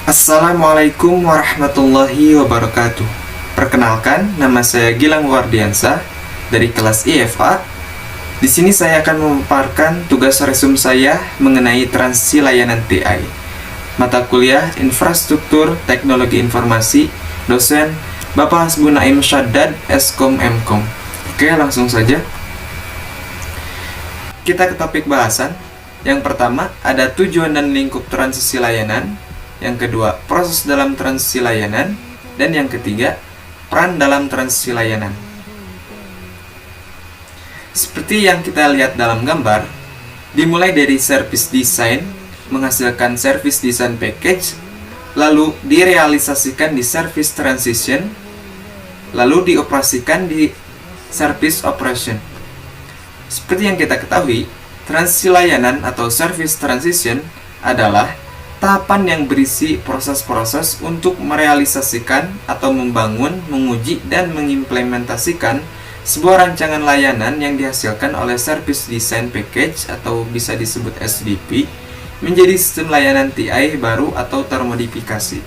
Assalamualaikum warahmatullahi wabarakatuh. Perkenalkan, nama saya Gilang Wardiansa dari kelas IFA. Di sini saya akan memaparkan tugas resum saya mengenai transisi layanan TI. Mata kuliah Infrastruktur Teknologi Informasi, dosen Bapak Hasbun Naim Syaddad, Eskom Mkom. Oke, langsung saja. Kita ke topik bahasan. Yang pertama, ada tujuan dan lingkup transisi layanan. Yang kedua, proses dalam transisi layanan. Dan yang ketiga, peran dalam transisi layanan. Seperti yang kita lihat dalam gambar, dimulai dari service design, menghasilkan service design package, lalu direalisasikan di service transition, lalu dioperasikan di service operation. Seperti yang kita ketahui, transisi layanan atau service transition adalah tahapan yang berisi proses-proses untuk merealisasikan atau membangun, menguji, dan mengimplementasikan sebuah rancangan layanan yang dihasilkan oleh Service Design Package atau bisa disebut SDP menjadi sistem layanan TI baru atau termodifikasi.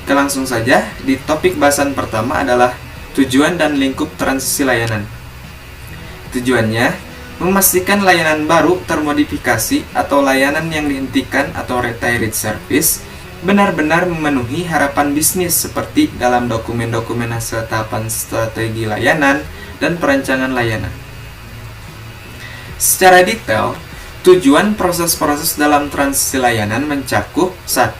Kita langsung saja, di topik bahasan pertama adalah tujuan dan lingkup transisi layanan. Tujuannya memastikan layanan baru termodifikasi atau layanan yang dihentikan atau retired service benar-benar memenuhi harapan bisnis seperti dalam dokumen-dokumen hasil tahapan strategi layanan dan perancangan layanan. Secara detail, tujuan proses-proses dalam transisi layanan mencakup 1.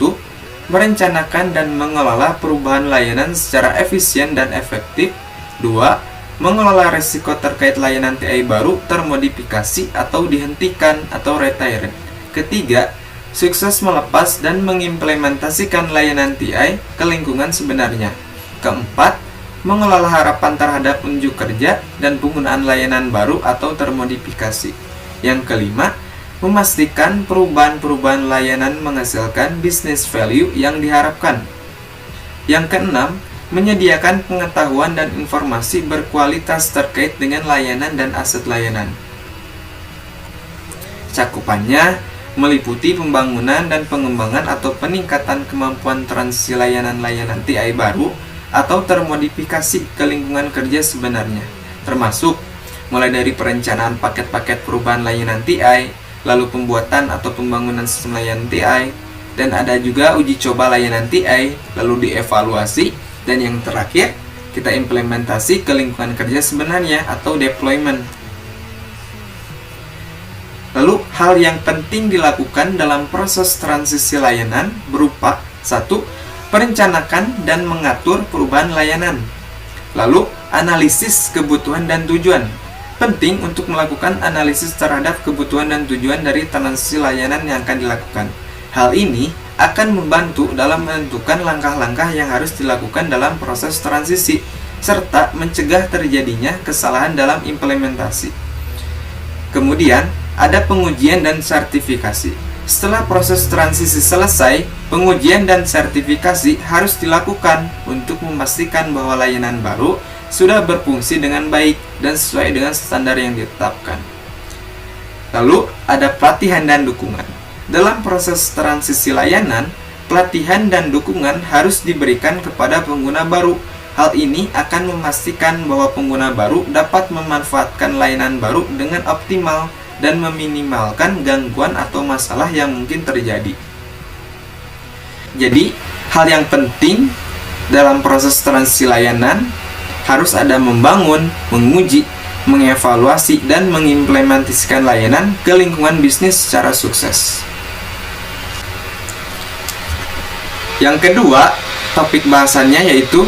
Merencanakan dan mengelola perubahan layanan secara efisien dan efektif. 2. Mengelola resiko terkait layanan TI baru termodifikasi atau dihentikan atau retired. Ketiga, sukses melepas dan mengimplementasikan layanan TI ke lingkungan sebenarnya. Keempat, mengelola harapan terhadap unjuk kerja dan penggunaan layanan baru atau termodifikasi. Yang kelima, memastikan perubahan-perubahan layanan menghasilkan business value yang diharapkan. Yang keenam, menyediakan pengetahuan dan informasi berkualitas terkait dengan layanan dan aset layanan. Cakupannya meliputi pembangunan dan pengembangan atau peningkatan kemampuan transisi layanan-layanan TI baru atau termodifikasi ke lingkungan kerja sebenarnya, termasuk mulai dari perencanaan paket-paket perubahan layanan TI, lalu pembuatan atau pembangunan sistem layanan TI, dan ada juga uji coba layanan TI, lalu dievaluasi. Dan yang terakhir, kita implementasi ke lingkungan kerja sebenarnya atau deployment. Lalu, hal yang penting dilakukan dalam proses transisi layanan berupa 1. Perencanakan dan mengatur perubahan layanan. Lalu, analisis kebutuhan dan tujuan. Penting untuk melakukan analisis terhadap kebutuhan dan tujuan dari transisi layanan yang akan dilakukan. Hal ini akan membantu dalam menentukan langkah-langkah yang harus dilakukan dalam proses transisi, serta mencegah terjadinya kesalahan dalam implementasi. Kemudian, ada pengujian dan sertifikasi. Setelah proses transisi selesai, pengujian dan sertifikasi harus dilakukan untuk memastikan bahwa layanan baru sudah berfungsi dengan baik dan sesuai dengan standar yang ditetapkan. Lalu, ada pelatihan dan dukungan. Dalam proses transisi layanan, pelatihan dan dukungan harus diberikan kepada pengguna baru. Hal ini akan memastikan bahwa pengguna baru dapat memanfaatkan layanan baru dengan optimal dan meminimalkan gangguan atau masalah yang mungkin terjadi. Jadi, hal yang penting dalam proses transisi layanan harus ada membangun, menguji, mengevaluasi, dan mengimplementasikan layanan ke lingkungan bisnis secara sukses. Yang kedua, topik bahasannya yaitu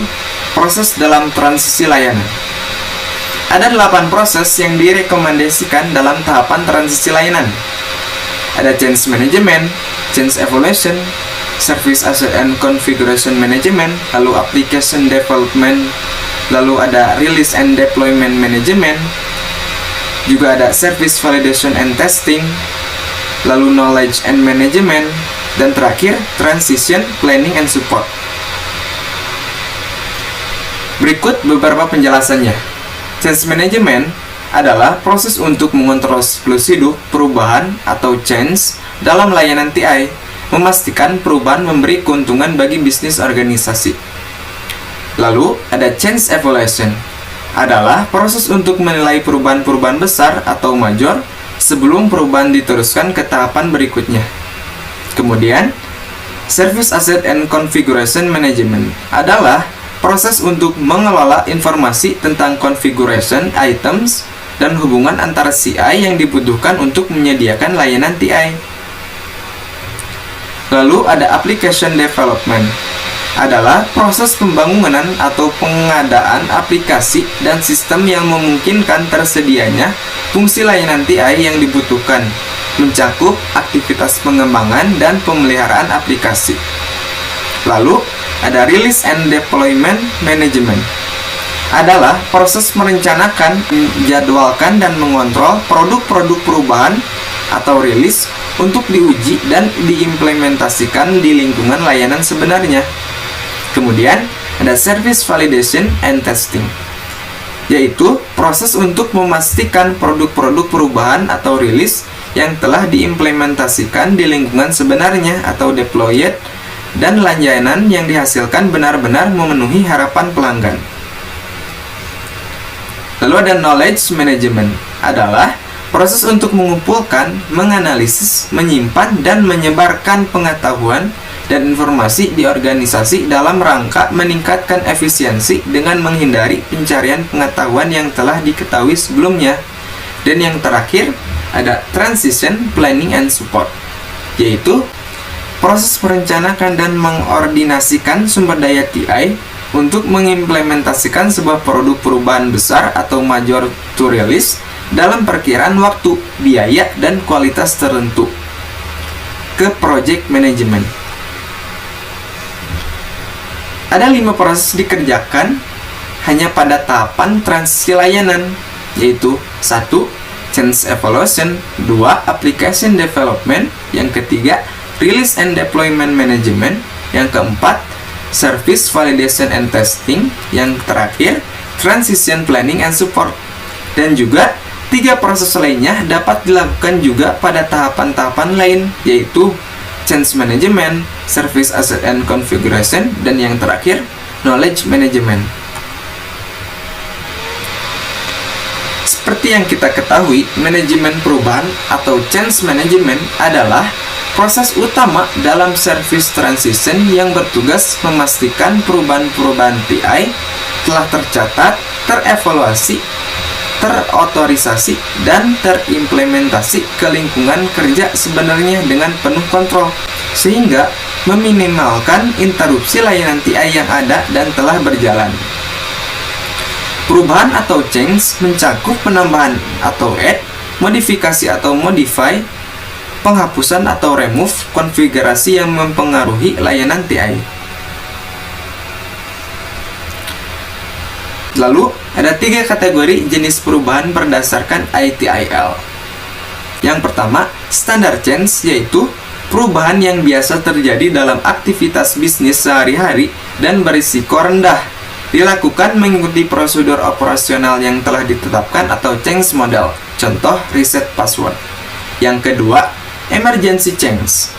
proses dalam transisi layanan. Ada 8 proses yang direkomendasikan dalam tahapan transisi layanan. Ada change management, change evaluation, service asset and configuration management, lalu application development, lalu ada release and deployment management, juga ada service validation and testing, lalu knowledge and management, dan terakhir, transition, planning, and support. Berikut beberapa penjelasannya. Change management adalah proses untuk mengontrol siklus hidup, perubahan, atau change dalam layanan TI. memastikan perubahan memberi keuntungan bagi bisnis organisasi. Lalu, ada change evaluation, adalah proses untuk menilai perubahan-perubahan besar atau major sebelum perubahan diteruskan ke tahapan berikutnya. Kemudian, Service Asset and Configuration Management adalah proses untuk mengelola informasi tentang configuration items dan hubungan antara CI yang dibutuhkan untuk menyediakan layanan TI. Lalu ada Application Development, adalah proses pembangunan atau pengadaan aplikasi dan sistem yang memungkinkan tersedianya fungsi layanan TI yang dibutuhkan, mencakup aktivitas pengembangan dan pemeliharaan aplikasi. Lalu, ada Release and Deployment Management, adalah proses merencanakan, menjadwalkan, dan mengontrol produk-produk perubahan atau rilis untuk diuji dan diimplementasikan di lingkungan layanan sebenarnya. Kemudian, ada Service Validation and Testing, yaitu proses untuk memastikan produk-produk perubahan atau rilis yang telah diimplementasikan di lingkungan sebenarnya atau deployed dan layanan yang dihasilkan benar-benar memenuhi harapan pelanggan. Lalu ada Knowledge Management, adalah proses untuk mengumpulkan, menganalisis, menyimpan, dan menyebarkan pengetahuan dan informasi di organisasi dalam rangka meningkatkan efisiensi dengan menghindari pencarian pengetahuan yang telah diketahui sebelumnya. Dan yang terakhir, ada Transition Planning and Support, yaitu proses merencanakan dan mengordinasikan sumber daya TI untuk mengimplementasikan sebuah produk perubahan besar atau major to release dalam perkiraan waktu, biaya, dan kualitas tertentu. Ke Project Management, ada 5 proses dikerjakan hanya pada tahapan transisi layanan, yaitu 1. Change Evaluation, 2. Application Development, yang ketiga Release and Deployment Management, yang keempat Service Validation and Testing, yang terakhir Transition Planning and Support. Dan juga 3 proses lainnya dapat dilakukan juga pada tahapan-tahapan lain, yaitu Change Management, Service Asset and Configuration, dan yang terakhir Knowledge Management. Seperti yang kita ketahui, manajemen perubahan atau Change Management adalah proses utama dalam service transition yang bertugas memastikan perubahan-perubahan TI telah tercatat, terevaluasi, terotorisasi, dan terimplementasi ke lingkungan kerja sebenarnya dengan penuh kontrol, sehingga meminimalkan interupsi layanan TI yang ada dan telah berjalan. Perubahan atau change mencakup penambahan atau add, modifikasi atau modify, penghapusan atau remove konfigurasi yang mempengaruhi layanan TI. Lalu, ada 3 kategori jenis perubahan berdasarkan ITIL. Yang pertama, standard change, yaitu perubahan yang biasa terjadi dalam aktivitas bisnis sehari-hari dan berisiko rendah, dilakukan mengikuti prosedur operasional yang telah ditetapkan atau change model, contoh reset password. Yang kedua, emergency change,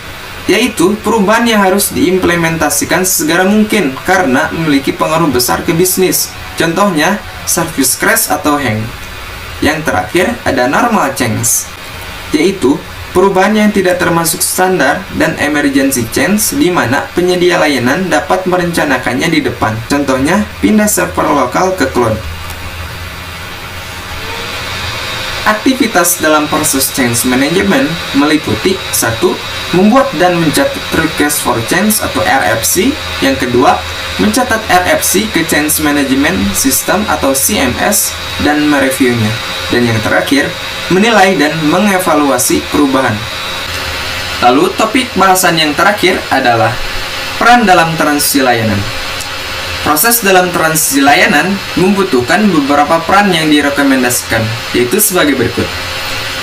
yaitu perubahan yang harus diimplementasikan sesegera mungkin karena memiliki pengaruh besar ke bisnis, contohnya service crash atau hang. Yang terakhir, ada normal change, yaitu perubahan yang tidak termasuk standar dan emergency change di mana penyedia layanan dapat merencanakannya di depan, contohnya pindah server lokal ke cloud. Aktivitas dalam proses change management meliputi 1. Membuat dan mencatat request for change atau RFC. Yang kedua, mencatat RFC ke change management system atau CMS dan mereviewnya. Dan yang terakhir, menilai dan mengevaluasi perubahan. Lalu topik bahasan yang terakhir adalah peran dalam transisi layanan. Proses dalam transisi layanan membutuhkan beberapa peran yang direkomendasikan, yaitu sebagai berikut.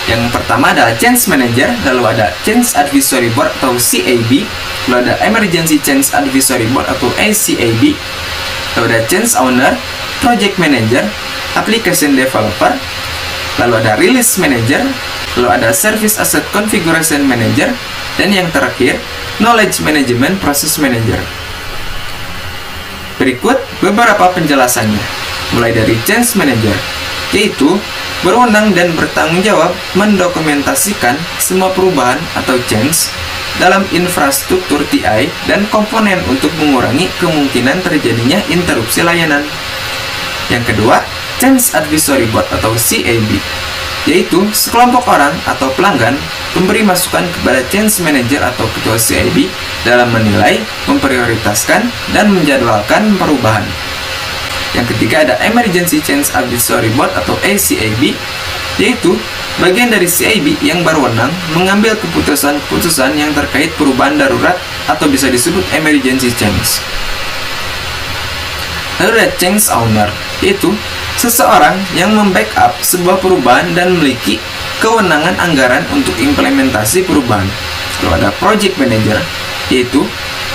Yang pertama adalah Change Manager, lalu ada Change Advisory Board atau CAB, lalu ada Emergency Change Advisory Board atau ACAB, lalu ada Change Owner, Project Manager, Application Developer, lalu ada Release Manager, lalu ada Service Asset Configuration Manager, dan yang terakhir Knowledge Management Process Manager. Berikut beberapa penjelasannya, mulai dari Change Manager, yaitu berwenang dan bertanggung jawab mendokumentasikan semua perubahan atau change dalam infrastruktur TI dan komponen untuk mengurangi kemungkinan terjadinya interupsi layanan. Yang kedua, Change Advisory Board atau CAB, yaitu sekelompok orang atau pelanggan memberi masukan kepada Change Manager atau ketua CAB dalam menilai, memprioritaskan, dan menjadwalkan perubahan. Yang ketiga ada Emergency Change Advisory Board atau ACAB, yaitu bagian dari CAB yang berwenang mengambil keputusan-keputusan yang terkait perubahan darurat atau bisa disebut emergency change. Lalu ada Change Owner, yaitu seseorang yang membackup sebuah perubahan dan memiliki kewenangan anggaran untuk implementasi perubahan. Lalu ada Project Manager, yaitu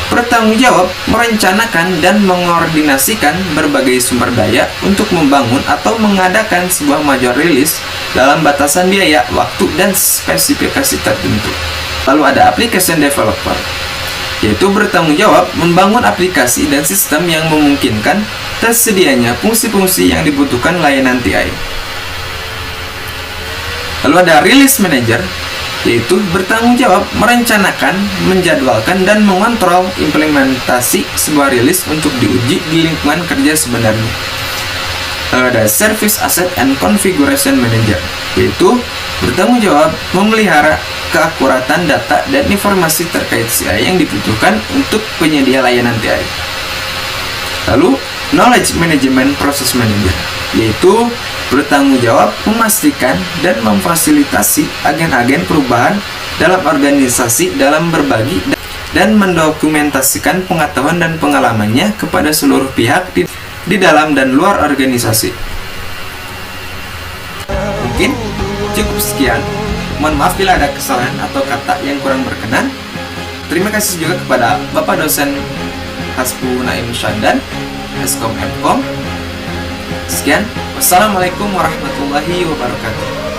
bertanggung jawab merencanakan dan mengoordinasikan berbagai sumber daya untuk membangun atau mengadakan sebuah major release dalam batasan biaya, waktu, dan spesifikasi tertentu. Lalu ada Application Developer, yaitu bertanggung jawab membangun aplikasi dan sistem yang memungkinkan tersedianya fungsi-fungsi yang dibutuhkan layanan TI. Lalu ada Release Manager, yaitu bertanggung jawab merencanakan, menjadwalkan, dan mengontrol implementasi sebuah rilis untuk diuji di lingkungan kerja sebenarnya. Lalu ada Service Asset and Configuration Manager, yaitu bertanggung jawab memelihara keakuratan data dan informasi terkait CI yang dibutuhkan untuk penyedia layanan TI. Lalu Knowledge Management Process Manager, yaitu bertanggung jawab memastikan dan memfasilitasi agen-agen perubahan dalam organisasi dalam berbagi dan mendokumentasikan pengetahuan dan pengalamannya kepada seluruh pihak di dalam dan luar organisasi. Mungkin cukup sekian. Mohon maaf bila ada kesalahan atau kata yang kurang berkenan. Terima kasih juga kepada Bapak Dosen Hasbu Naim Syandan, Eskom Mkom. Sekian, wassalamualaikum warahmatullahi wabarakatuh.